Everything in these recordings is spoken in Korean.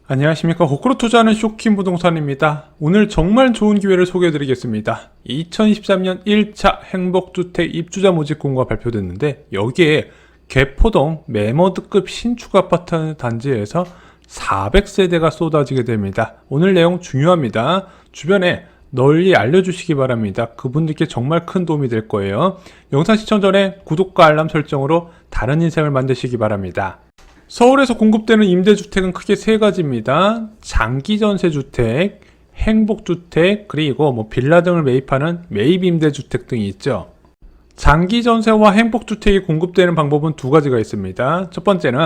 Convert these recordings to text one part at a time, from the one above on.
안녕하십니까. 거꾸로 투자하는 쇼킹 부동산입니다. 오늘 정말 좋은 기회를 소개해드리겠습니다. 2023년 1차 행복주택 입주자 모집 공고가 발표됐는데 여기에 개포동 매머드급 신축 아파트 단지에서 400세대가 쏟아지게 됩니다. 오늘 내용 중요합니다. 주변에 널리 알려주시기 바랍니다. 그분들께 정말 큰 도움이 될 거예요. 영상 시청 전에 구독과 알람 설정으로 다른 인생을 만드시기 바랍니다. 서울에서 공급되는 임대주택은 크게 세 가지입니다. 장기전세주택, 행복주택, 그리고 빌라 등을 매입하는 매입임대주택 등이 있죠. 장기전세와 행복주택이 공급되는 방법은 두 가지가 있습니다. 첫 번째는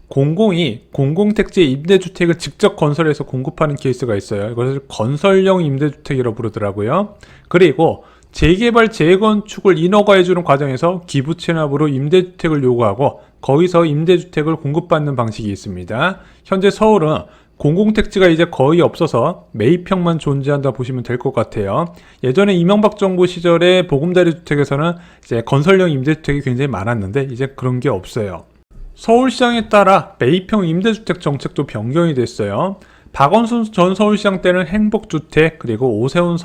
공공이 공공택지 임대주택을 직접 건설해서 공급하는 케이스가 있어요. 이것을 건설형 임대주택이라고 부르더라고요. 그리고 재개발, 재건축을 인허가해주는 과정에서 기부 체납으로 임대주택을 요구하고 거기서 임대주택을 공급받는 방식이 있습니다. 현재 서울은 공공택지가 이제 거의 없어서 매입형만 존재한다 보시면 될 것 같아요. 예전에 이명박 정부 시절에 보금자리 주택에서는 이제 건설형 임대주택이 굉장히 많았는데 이제 그런 게 없어요. 서울시장에 따라 매입형 임대주택 정책도 변경이 됐어요. 박원순 전 서울시장 때는 행복주택, 그리고 오세훈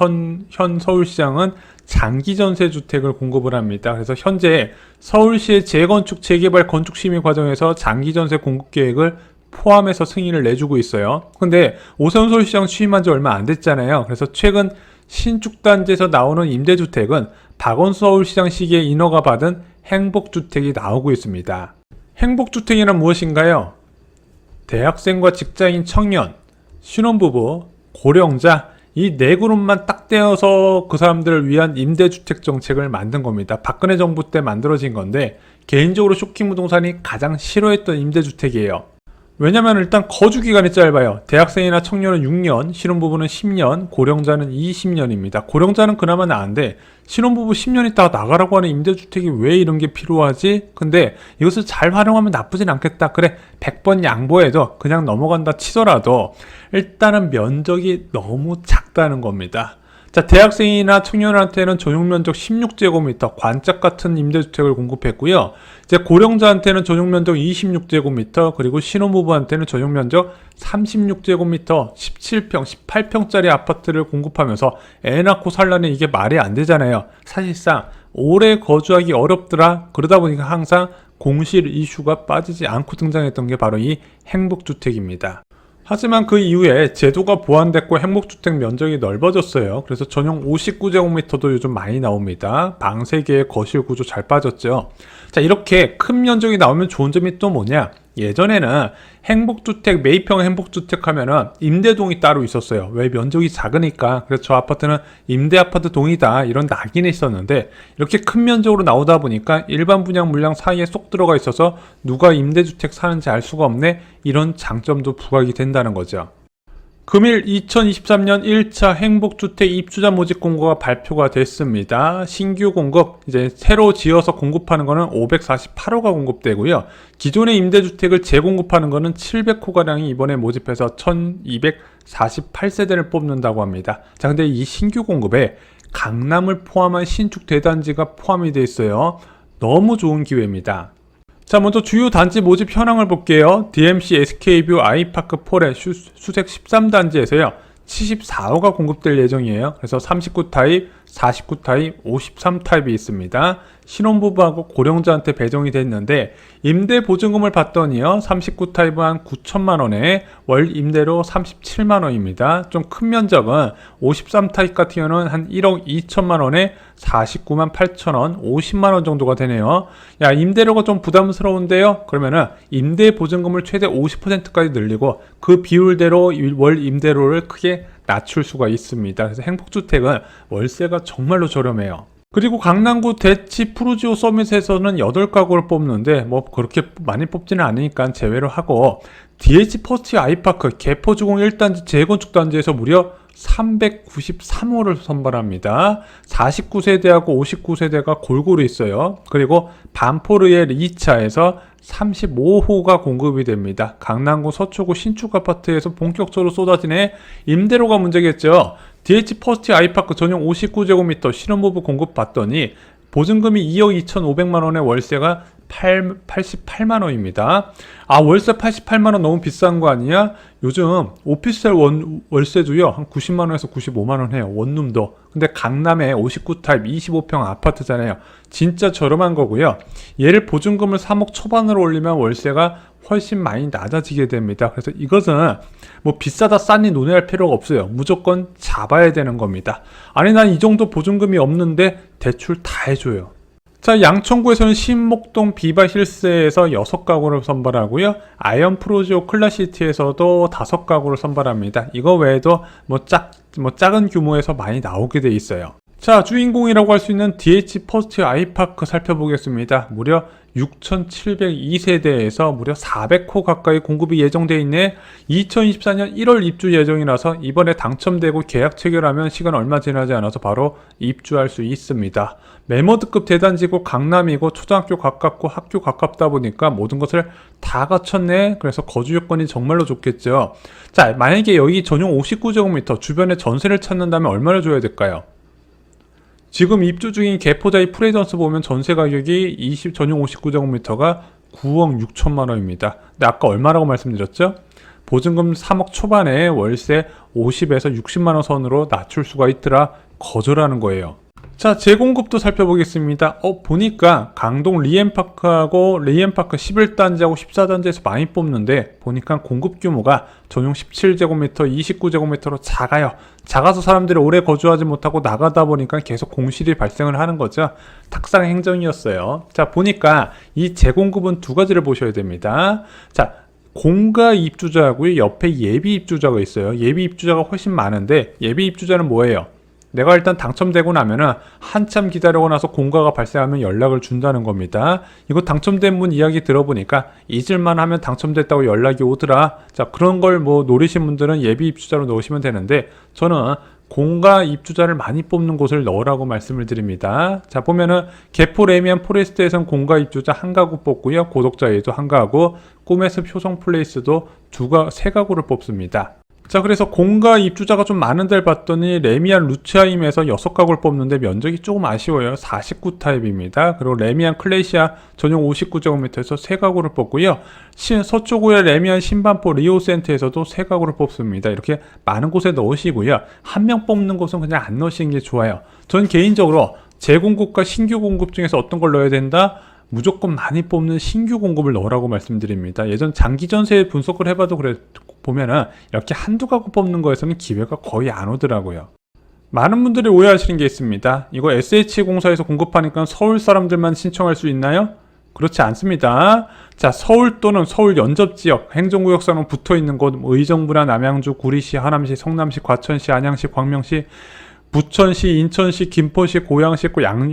현 서울시장은 장기전세주택을 공급을 합니다. 그래서 현재 서울시의 재건축, 재개발, 건축심의 과정에서 장기전세 공급계획을 포함해서 승인을 내주고 있어요. 근데 오세훈 서울시장 취임한 지 얼마 안 됐잖아요. 그래서 최근 신축단지에서 나오는 임대주택은 박원순 서울시장 시기에 인허가 받은 행복주택이 나오고 있습니다. 행복주택이란 무엇인가요? 대학생과 직장인, 청년, 신혼부부, 고령자, 이 네 그룹만 딱 떼어서 그 사람들을 위한 임대주택 정책을 만든 겁니다. 박근혜 정부 때 만들어진 건데 개인적으로 쇼킹 부동산이 가장 싫어했던 임대주택이에요. 왜냐면 일단 거주기간이 짧아요. 대학생이나 청년은 6년, 신혼부부는 10년, 고령자는 20년입니다. 고령자는 그나마 나은데 신혼부부 10년 있다가 나가라고 하는 임대주택이 왜 이런 게 필요하지? 근데 이것을 잘 활용하면 나쁘진 않겠다. 그래, 100번 양보해도 그냥 넘어간다 치더라도 일단은 면적이 너무 작다는 겁니다. 자, 대학생이나 청년한테는 전용 면적 16제곱미터 관짝 같은 임대주택을 공급했고요. 이제 고령자한테는 전용 면적 26제곱미터, 그리고 신혼부부한테는 전용 면적 36제곱미터, 17평, 18평짜리 아파트를 공급하면서 애 낳고 살라니 이게 말이 안 되잖아요. 사실상 오래 거주하기 어렵더라. 그러다 보니까 항상 공실 이슈가 빠지지 않고 등장했던 게 바로 이 행복주택입니다. 하지만 그 이후에 제도가 보완됐고 행복주택 면적이 넓어졌어요. 그래서 전용 59제곱미터도 요즘 많이 나옵니다. 방 3개에 거실 구조 잘 빠졌죠. 자, 이렇게 큰 면적이 나오면 좋은 점이 또 뭐냐? 예전에는 행복주택, 매입형 행복주택 하면은 임대동이 따로 있었어요. 왜? 면적이 작으니까. 그래서 저 아파트는 임대아파트 동이다, 이런 낙인이 있었는데 이렇게 큰 면적으로 나오다 보니까 일반 분양 물량 사이에 쏙 들어가 있어서 누가 임대주택 사는지 알 수가 없네, 이런 장점도 부각이 된다는 거죠. 금일 2023년 1차 행복주택 입주자 모집 공고가 발표가 됐습니다. 신규 공급, 이제 새로 지어서 공급하는 거는 548호가 공급되고요. 기존의 임대주택을 재공급하는 거는 700호가량이 이번에 모집해서 1248세대를 뽑는다고 합니다. 자, 근데 이 신규 공급에 강남을 포함한 신축 대단지가 포함이 되어 있어요. 너무 좋은 기회입니다. 자, 먼저 주요 단지 모집 현황을 볼게요. DMC SK뷰 아이파크 폴의 수색 13단지에서요. 74호가 공급될 예정이에요. 그래서 39 타입, 49 타입, 53 타입이 있습니다. 신혼부부하고 고령자한테 배정이 됐는데 임대 보증금을 받더니요. 39 타입은 한 9천만 원에 월 임대료 37만 원입니다. 좀 큰 면적은 53 타입 같은 경우는 한 1억 2천만 원에 49만 8천 원, 50만 원 정도가 되네요. 야, 임대료가 좀 부담스러운데요. 그러면은 임대 보증금을 최대 50%까지 늘리고 그 비율대로 월 임대료를 크게 낮출 수가 있습니다. 그래서 행복주택은 월세가 정말로 저렴해요. 그리고 강남구 대치 프루지오 서밋에서는 8가구를 뽑는데 뭐 그렇게 많이 뽑지는 않으니까 제외로 하고, DH 퍼스트 아이파크 개포주공 1단지 재건축 단지에서 무려 393호를 선발합니다. 49세대하고 59세대가 골고루 있어요. 그리고 반포르의 2차에서 35호가 공급이 됩니다. 강남구 서초구 신축 아파트에서 본격적으로 쏟아지네. 임대료가 문제겠죠. DH 퍼스트 아이파크 전용 59제곱미터 신혼부부 공급 받더니 보증금이 2억 2,500만 원에 월세가 88만 원입니다. 아, 월세 88만 원 너무 비싼 거 아니야? 요즘 오피스텔 월세도요 한 90만 원에서 95만 원 해요. 원룸도. 근데 강남에 59 타입 25평 아파트잖아요. 진짜 저렴한 거고요. 얘를 보증금을 3억 초반으로 올리면 월세가 훨씬 많이 낮아지게 됩니다. 그래서 이것은 뭐 비싸다 싸니 논의할 필요가 없어요. 무조건 잡아야 되는 겁니다. 아니, 난 이 정도 보증금이 없는데 대출 다 해줘요. 자, 양천구에서는 신목동 비바힐스에서 6가구를 선발하고요. 아이언 프로지오 클라시티에서도 5가구를 선발합니다. 이거 외에도 작은 규모에서 많이 나오게 돼 있어요. 자, 주인공이라고 할 수 있는 DH 퍼스트 아이파크 살펴보겠습니다. 무려 6,702세대에서 무려 400호 가까이 공급이 예정돼 있네. 2024년 1월 입주 예정이라서 이번에 당첨되고 계약 체결하면 시간 얼마 지나지 않아서 바로 입주할 수 있습니다. 매머드급 대단지고 강남이고 초등학교 가깝고 학교 가깝다 보니까 모든 것을 다 갖췄네. 그래서 거주 여건이 정말로 좋겠죠. 자, 만약에 여기 전용 59제곱미터 주변에 전세를 찾는다면 얼마나 줘야 될까요? 지금 입주 중인 개포자의 프레전스 보면 전세 가격이 전용 59제곱미터가 9억 6천만 원입니다. 근데 아까 얼마라고 말씀드렸죠? 보증금 3억 초반에 월세 50에서 60만 원 선으로 낮출 수가 있더라. 거절하는 거예요. 자, 재공급도 살펴보겠습니다. 보니까 강동 리엠파크하고 리엠파크 11단지하고 14단지에서 많이 뽑는데 보니까 공급 규모가 전용 17제곱미터, 29제곱미터로 작아요. 작아서 사람들이 오래 거주하지 못하고 나가다 보니까 계속 공실이 발생을 하는 거죠. 탁상 행정이었어요. 자, 보니까 이 재공급은 두 가지를 보셔야 됩니다. 자, 공가 입주자하고요, 옆에 예비 입주자가 있어요. 예비 입주자가 훨씬 많은데 예비 입주자는 뭐예요? 내가 일단 당첨되고 나면은 한참 기다리고 나서 공가가 발생하면 연락을 준다는 겁니다. 이거 당첨된 분 이야기 들어보니까 잊을만 하면 당첨됐다고 연락이 오더라. 자, 그런 걸 뭐 노리신 분들은 예비 입주자로 넣으시면 되는데 저는 공가 입주자를 많이 뽑는 곳을 넣으라고 말씀을 드립니다. 자, 보면은 개포 레미안 포레스트에선 공가 입주자 한 가구 뽑고요. 고독자에도 한 가구, 꿈의숲 효성 플레이스도 세 가구를 뽑습니다. 자, 그래서 공가 입주자가 좀 많은 데를 봤더니 레미안 루츠하임에서 6가구를 뽑는데 면적이 조금 아쉬워요. 49 타입입니다. 그리고 레미안 클레시아 전용 59제곱미터에서 3가구를 뽑고요. 서초구의 레미안 신반포 리오센트에서도 3가구를 뽑습니다. 이렇게 많은 곳에 넣으시고요. 한 명 뽑는 곳은 그냥 안 넣으시는 게 좋아요. 전 개인적으로 재공급과 신규 공급 중에서 어떤 걸 넣어야 된다? 무조건 많이 뽑는 신규 공급을 넣으라고 말씀드립니다. 예전 장기 전세 분석을 해봐도 보면은 이렇게 한두 가구 뽑는 거에서는 기회가 거의 안 오더라고요. 많은 분들이 오해하시는 게 있습니다. 이거 SH공사에서 공급하니까 서울 사람들만 신청할 수 있나요? 그렇지 않습니다. 자, 서울 또는 서울 연접지역, 행정구역사는 붙어있는 곳, 의정부나 남양주, 구리시, 하남시, 성남시, 과천시, 안양시, 광명시, 부천시, 인천시, 김포시, 고양시,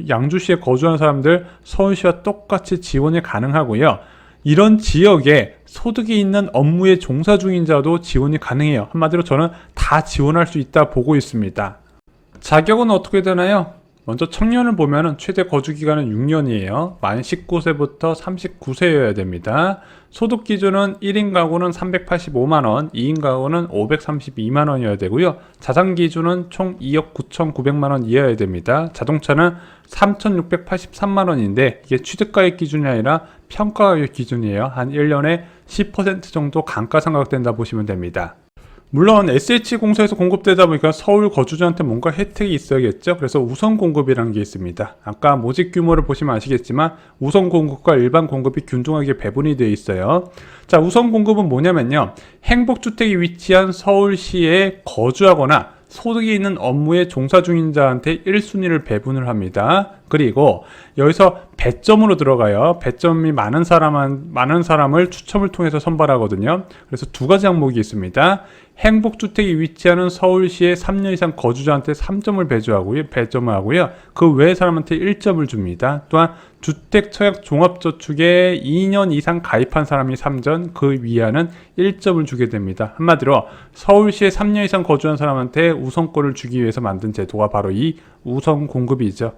양주시에 거주하는 사람들 서울시와 똑같이 지원이 가능하고요. 이런 지역에 소득이 있는 업무에 종사 중인 자도 지원이 가능해요. 한마디로 저는 다 지원할 수 있다 보고 있습니다. 자격은 어떻게 되나요? 먼저 청년을 보면 최대 거주기간은 6년이에요. 만 19세부터 39세여야 됩니다. 소득 기준은 1인 가구는 385만원, 2인 가구는 532만원이어야 되고요. 자산 기준은 총 2억 9,900만원 이하여야 됩니다. 자동차는 3,683만원인데 이게 취득가액 기준이 아니라 평가가격 기준이에요. 한 1년에 10% 정도 감가상각된다 보시면 됩니다. 물론 SH공사에서 공급되다 보니까 서울 거주자한테 뭔가 혜택이 있어야겠죠. 그래서 우선 공급이라는 게 있습니다. 아까 모집 규모를 보시면 아시겠지만 우선 공급과 일반 공급이 균등하게 배분이 되어 있어요. 자, 우선 공급은 뭐냐면요, 행복주택이 위치한 서울시에 거주하거나 소득이 있는 업무에 종사 중인 자한테 1순위를 배분을 합니다. 그리고 여기서 배점으로 들어가요. 배점이 많은 사람을 추첨을 통해서 선발하거든요. 그래서 두 가지 항목이 있습니다. 행복주택이 위치하는 서울시에 3년 이상 거주자한테 3점을 배점을 하고요. 그 외의 사람한테 1점을 줍니다. 또한 주택처약 종합저축에 2년 이상 가입한 사람이 3점, 그 위에는 1점을 주게 됩니다. 한마디로 서울시에 3년 이상 거주한 사람한테 우선권을 주기 위해서 만든 제도가 바로 이 우선 공급이죠.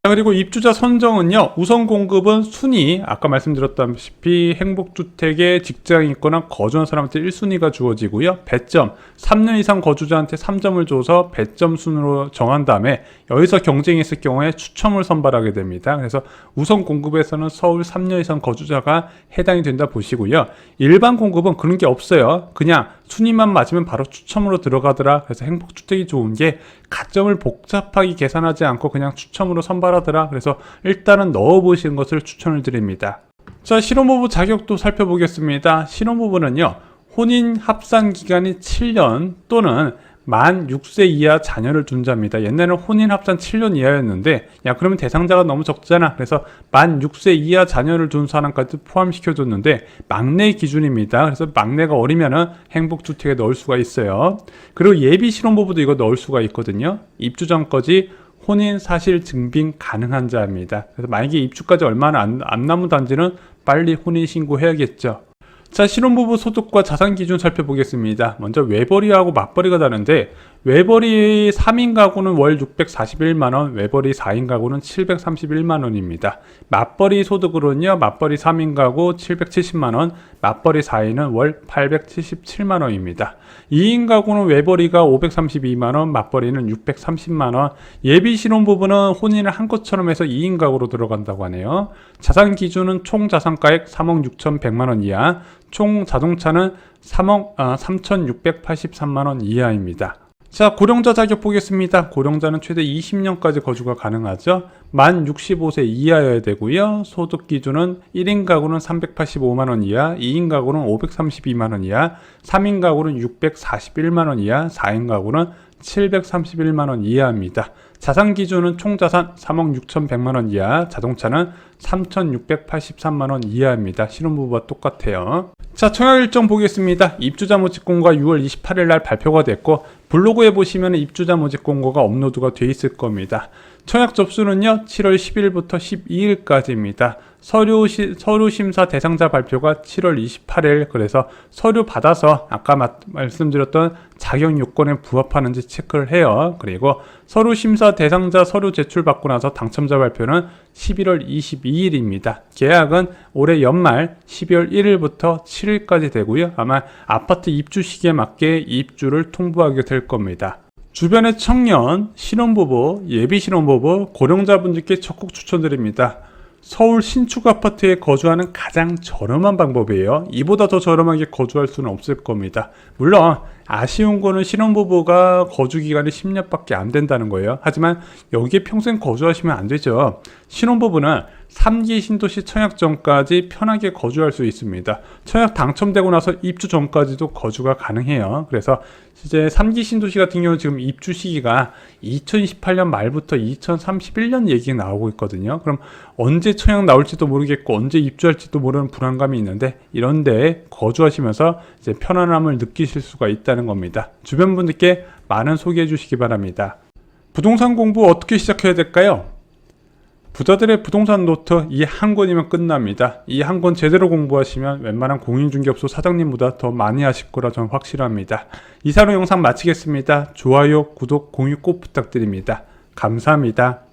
자, 그리고 입주자 선정은요, 우선 공급은 순위, 아까 말씀드렸다시피 행복주택에 직장이 있거나 거주한 사람한테 1순위가 주어지고요. 배점, 3년 이상 거주자한테 3점을 줘서 배점 순으로 정한 다음에 여기서 경쟁이 있을 경우에 추첨을 선발하게 됩니다. 그래서 우선 공급에서는 서울 3년 이상 거주자가 해당이 된다 보시고요. 일반 공급은 그런 게 없어요. 그냥 순위만 맞으면 바로 추첨으로 들어가더라. 그래서 행복주택이 좋은 게 가점을 복잡하게 계산하지 않고 그냥 추첨으로 선발하더라. 그래서 일단은 넣어보시는 것을 추천을 드립니다. 자, 신혼부부 자격도 살펴보겠습니다. 신혼부부는요, 혼인 합산 기간이 7년 또는 만 6세 이하 자녀를 둔 자입니다. 옛날에는 혼인 합산 7년 이하였는데, 야, 그러면 대상자가 너무 적잖아. 그래서 만 6세 이하 자녀를 둔 사람까지 포함시켜줬는데, 막내 기준입니다. 그래서 막내가 어리면은 행복주택에 넣을 수가 있어요. 그리고 예비 신혼부부도 이거 넣을 수가 있거든요. 입주 전까지 혼인 사실 증빙 가능한 자입니다. 그래서 만약에 입주까지 얼마나 안 남은 단지는 빨리 혼인 신고해야겠죠. 자, 신혼부부 소득과 자산 기준 살펴보겠습니다. 먼저 외벌이하고 맞벌이가 다른데, 외벌이 3인 가구는 월 641만원, 외벌이 4인 가구는 731만원입니다. 맞벌이 소득으로는요, 맞벌이 3인 가구 770만원, 맞벌이 4인은 월 877만원입니다. 2인 가구는 외벌이가 532만원, 맞벌이는 630만원, 예비 신혼부부는 혼인을 한 것처럼 해서 2인 가구로 들어간다고 하네요. 자산 기준은 총 자산가액 3억 6,100만원 이하, 총 자동차는 3,683만원 이하입니다. 자, 고령자 자격 보겠습니다. 고령자는 최대 20년까지 거주가 가능하죠. 만 65세 이하여야 되고요. 소득 기준은 1인 가구는 385만원 이하, 2인 가구는 532만원 이하, 3인 가구는 641만원 이하, 4인 가구는 731만원 이하입니다. 자산 기준은 총 자산 3억 6,100만원 이하, 자동차는 3,683만원 이하입니다. 신혼부부와 똑같아요. 자, 청약 일정 보겠습니다. 입주자 모집 공고가 6월 28일 날 발표가 됐고, 블로그에 보시면 입주자 모집 공고가 업로드가 돼 있을 겁니다. 청약 접수는요, 7월 10일부터 12일까지입니다. 서류 심사 대상자 발표가 7월 28일, 그래서 서류 받아서 아까 말씀드렸던 자격 요건에 부합하는지 체크를 해요. 그리고 서류 심사 대상자 서류 제출받고 나서 당첨자 발표는 11월 22일입니다. 계약은 올해 연말 12월 1일부터 7일까지 되고요. 아마 아파트 입주 시기에 맞게 입주를 통보하게 될 겁니다. 주변의 청년, 신혼부부, 예비 신혼부부, 고령자분들께 적극 추천드립니다. 서울 신축 아파트에 거주하는 가장 저렴한 방법이에요. 이보다 더 저렴하게 거주할 수는 없을 겁니다. 물론 아쉬운 거는 신혼부부가 거주 기간이 10년밖에 안 된다는 거예요. 하지만 여기에 평생 거주하시면 안 되죠. 신혼부부는 3기 신도시 청약 전까지 편하게 거주할 수 있습니다. 청약 당첨되고 나서 입주 전까지도 거주가 가능해요. 그래서 이제 3기 신도시 같은 경우는 지금 입주 시기가 2028년 말부터 2031년 얘기가 나오고 있거든요. 그럼 언제 청약 나올지도 모르겠고 언제 입주할지도 모르는 불안감이 있는데, 이런 데에 거주하시면서 이제 편안함을 느끼실 수가 있다는 겁니다. 주변 분들께 많은 소개해 주시기 바랍니다. 부동산 공부 어떻게 시작해야 될까요? 부자들의 부동산 노트 이 한 권이면 끝납니다. 이 한 권 제대로 공부하시면 웬만한 공인중개업소 사장님보다 더 많이 하실 거라 저는 확실합니다. 이사로 영상 마치겠습니다. 좋아요, 구독, 공유 꼭 부탁드립니다. 감사합니다.